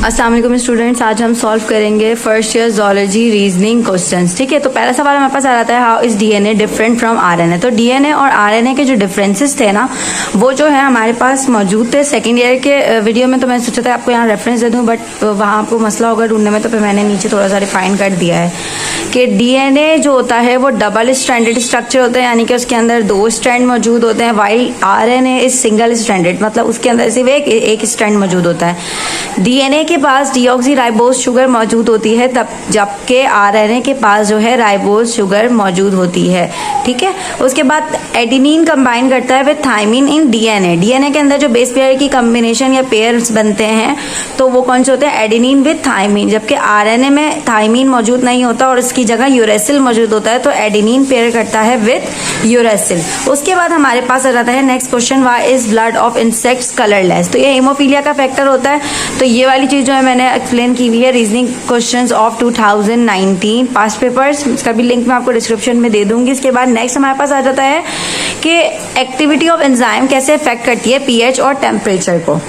अस्सलाम वालेकुम स्टूडेंट्स, आज हम सॉल्व करेंगे first year zoology reasoning questions. ठीक है, तो पहला सवाल हमारे पास आ जाता है, how is DNA different from RNA. तो डीएनए और आरएनए के जो डिफरेंसेस थे ना, वो जो है हमारे पास मौजूद थे सेकेंड ईयर के वीडियो में। तो मैंने सोचा था आपको यहाँ रेफरेंस दे दूँ, बट वहाँ आपको मसला होगा ढूंढने में, तो फिर मैंने नीचे थोड़ा सा रिफाइन कर दिया है कि डीएनए जो होता है वो डबल स्ट्रैंडेड स्ट्रक्चर होता है, यानी कि उसके अंदर 2 स्ट्रैंड मौजूद होते हैं, while RNA is single stranded, मतलब उसके अंदर सिर्फ एक स्ट्रैंड मौजूद होता है। डीएनए के पास डीऑक्सीराइबोज शुगर मौजूद होती है, तब जबकि आरएनए के पास जो है राइबोज शुगर मौजूद होती है। ठीक है, उसके बाद एडेनिन कंबाइन करता है with thymine in DNA. DNA के अंदर जो बेस पेयर की कॉम्बिनेशन या पेयर्स बनते हैं तो वो कौन से होते हैं, एडेनिन विद थाइमिन, जबकि आरएनए में थाइमिन मौजूद नहीं होता और इसकी जगह यूरेसिल मौजूद होता है, तो एडेनिन पेयर करता है विद यूरेसिल। उसके बाद हमारे पास आ जाता है next question, why is blood of insects colourless. तो ये हेमोफीलिया का फैक्टर होता है। तो ये वाली चीज जो है मैंने एक्सप्लेन की हुई है reasoning questions of 2019 past papers, इसका भी लिंक मैं आपको डिस्क्रिप्शन में दे दूंगी। इसके बाद नेक्स्ट हमारे पास आ जाता है कि एक्टिविटी ऑफ एंजाइम कैसे अफेक्ट करती है पीएच और टेम्परेचर को।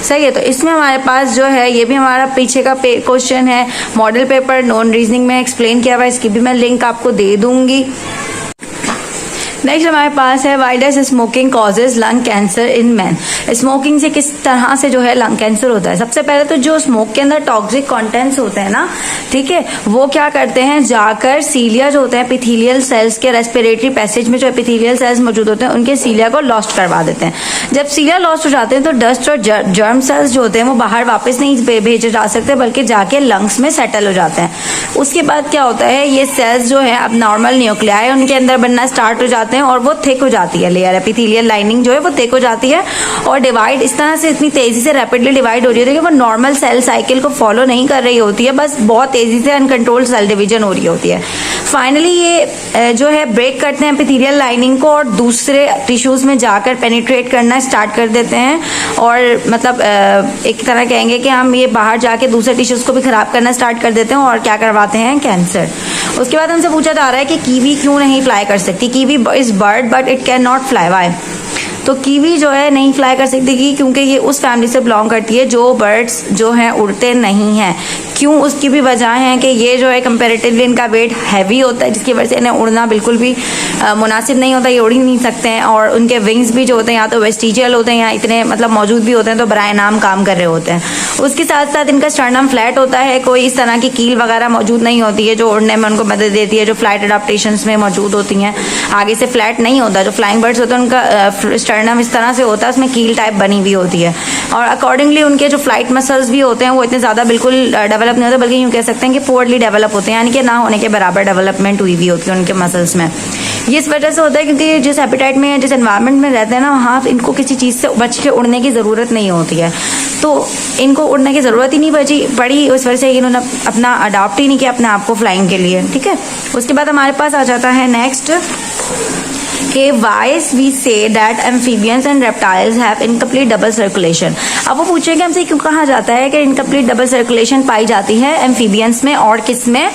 सही है, तो इसमें हमारे पास जो है ये भी हमारा पीछे का क्वेश्चन है, मॉडल पेपर नॉन रीजनिंग में एक्सप्लेन किया हुआ है, इसकी भी मैं लिंक आपको दे दूंगी। नेक्स्ट हमारे पास है, why does smoking causes lung cancer in man. Smoking से किस तरह से जो है लंग कैंसर होता है। सबसे पहले तो जो स्मोक के अंदर टॉक्सिक कंटेंट्स होते हैं ना, ठीक है, वो क्या करते हैं, जाकर सीलिया जो होते हैं एपिथेलियल सेल्स के रेस्पिरेटरी पैसेज में जो एपिथेलियल सेल्स मौजूद होते हैं उनके सीलिया को लॉस्ट करवा देते हैं। जब सीलिया लॉस्ट हो जाते हैं तो डस्ट और जर्म सेल्स जो होते हैं वो बाहर वापस नहीं भेजे जा सकते, बल्कि जाके लंग्स में सेटल हो जाते हैं। उसके बाद क्या होता है, ये सेल्स जो है अब नॉर्मल न्यूक्लियाई उनके अंदर बनना स्टार्ट हो जाते हैं और वो थिक हो जाती है, लेयर एपिथेलियल लाइनिंग जो है वो थिक हो जाती है और डिवाइड इस तरह से इतनी तेजी से रैपिडली डिवाइड हो रही होती है कि वो नॉर्मल सेल साइकिल को फॉलो नहीं कर रही होती है, बस बहुत तेजी से अनकंट्रोल्ड सेल डिवीजन हो रही होती है। फाइनली ये जो है ब्रेक करते हैं एपिथेलियल लाइनिंग को और दूसरे टिश्यूज में जाकर पेनिट्रेट करना स्टार्ट कर देते हैं, और मतलब एक तरह कहेंगे कि हम ये बाहर जाके दूसरे टिश्यूज को भी खराब करना स्टार्ट कर देते हैं और क्या करवाते हैं, कैंसर। उसके बाद हमसे पूछा जा रहा है कि कीवी क्यों नहीं फ्लाई कर सकती। Kiwi is bird but it can not fly, why. तो कीवी जो है नहीं फ्लाई कर सकती क्योंकि ये उस फैमिली से बिलोंग करती है जो बर्ड्स जो हैं उड़ते नहीं हैं। क्यों, उसकी भी वजह है कि ये जो है कंपैरेटिवली इनका वेट हैवी होता है, जिसकी वजह से इन्हें उड़ना बिल्कुल भी मुनासिब नहीं होता, ये उड़ ही नहीं सकते हैं। और उनके विंग्स भी जो होते हैं या तो वेस्टिजियल होते हैं या इतने मतलब मौजूद भी होते हैं तो बराए नाम काम कर रहे होते हैं। उसके साथ साथ इनका स्टर्नम फ्लैट होता है, कोई इस तरह की कील वगैरह मौजूद नहीं होती है जो उड़ने में उनको मदद देती है, जो फ्लाइट अडाप्टेशंस में मौजूद होती हैं। आगे से फ्लैट नहीं होता, जो फ्लाइंग बर्ड्स होते हैं उनका स्टर्नम इस तरह से होता है, उसमें कील टाइप बनी हुई होती है, और अकॉर्डिंगली उनके जो फ्लाइट मसल्स भी होते हैं वो इतने ज़्यादा बिल्कुल डेवलप नहीं होते, बल्कि यूँ कह सकते हैं कि पुअरली डेवलप होते हैं, यानी कि ना होने के बराबर डेवलपमेंट हुई होती है उनके मसल्स में। ये इस वजह से होता है क्योंकि जिस हैबिटेट में जिस एनवायरनमेंट में रहते हैं ना, वहाँ इनको किसी चीज़ से बच के उड़ने की ज़रूरत नहीं होती है, तो इनको उड़ने की ज़रूरत ही नहीं पड़ी, उस वजह से इन्होंने अपना अडॉप्ट ही नहीं किया अपने आप को फ्लाइंग के लिए। ठीक है, उसके बाद हमारे पास आ जाता है नेक्स्ट कि wise we say that amphibians and reptiles have incomplete double circulation. अब वो पूछेंगे हमसे क्यों कहा जाता है कि इनकम्प्लीट डबल सर्कुलेशन पाई जाती है एम्फीबियंस में और किस में,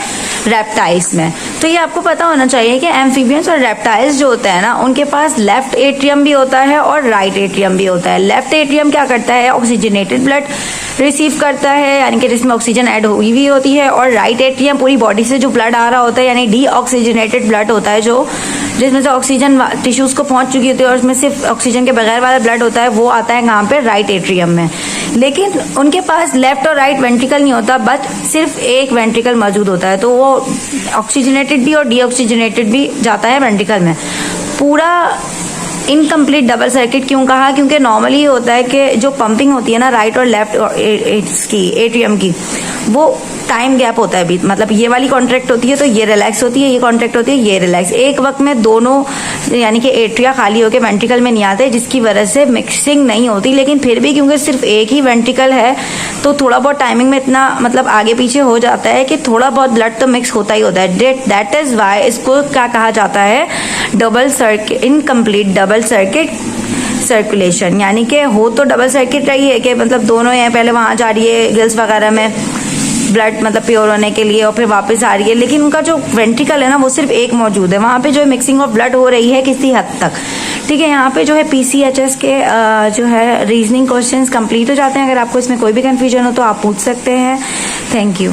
रेप्टाइल्स में। तो ये आपको पता होना चाहिए कि एम्फीबियंस और रेप्टाइल्स जो होता है ना, उनके पास लेफ्ट एट्रियम भी होता है और राइट एट्रियम भी होता है। लेफ्ट एट्रियम क्या करता है, ऑक्सीजनेटेड ब्लड रिसीव करता है, यानी कि जिसमें ऑक्सीजन ऐड हुई हुई होती है, और राइट एट्रियम पूरी बॉडी से जो ब्लड आ रहा होता है, यानी डीऑक्सीजनेटेड ब्लड होता है, जो जिसमें से ऑक्सीजन टिश्यूज को पहुंच चुकी होती है और उसमें सिर्फ ऑक्सीजन के बगैर वाला ब्लड होता है, वो आता है कहाँ पे, राइट एट्रियम में। लेकिन उनके पास लेफ्ट और राइट वेंट्रिकल नहीं होता, बट सिर्फ एक वेंट्रिकल मौजूद होता है, तो वो ऑक्सीजनेटेड भी और डीऑक्सीजनेटेड भी जाता है वेंट्रिकल में। पूरा इनकम्प्लीट डबल सर्किट क्यों कहा, क्योंकि नॉर्मली होता है कि जो पंपिंग होती है ना राइट और लेफ्ट की एट्रियम की, वो टाइम गैप होता है, मतलब ये वाली कॉन्ट्रैक्ट होती है तो ये रिलैक्स होती है, ये कॉन्ट्रैक्ट होती है ये रिलैक्स, एक वक्त में दोनों यानी कि एट्रिया खाली होकर वेंट्रिकल में नहीं आते, जिसकी वजह से मिक्सिंग नहीं होती। लेकिन फिर भी क्योंकि सिर्फ एक ही वेंट्रिकल है तो थोड़ा बहुत टाइमिंग में इतना मतलब आगे पीछे हो जाता है कि थोड़ा बहुत ब्लड तो मिक्स होता ही होता है। दैट इज वाई इसको क्या कहा जाता है, double circuit, incomplete double circuit circulation, यानी कि हो तो डबल सर्किट रही है कि मतलब दोनों हैं, पहले वहाँ जा रही है गिल्स वगैरह में ब्लड मतलब प्योर होने के लिए और फिर वापस आ रही है, लेकिन उनका जो वेंट्रिकल है ना वो सिर्फ एक मौजूद है, वहाँ पे जो मिक्सिंग ऑफ ब्लड हो रही है किसी हद तक। ठीक है, यहाँ पे जो है PCHS के जो है रीजनिंग क्वेश्चंस कंप्लीट हो जाते हैं। अगर आपको इसमें कोई भी कंफ्यूजन हो तो आप पूछ सकते हैं। Thank you.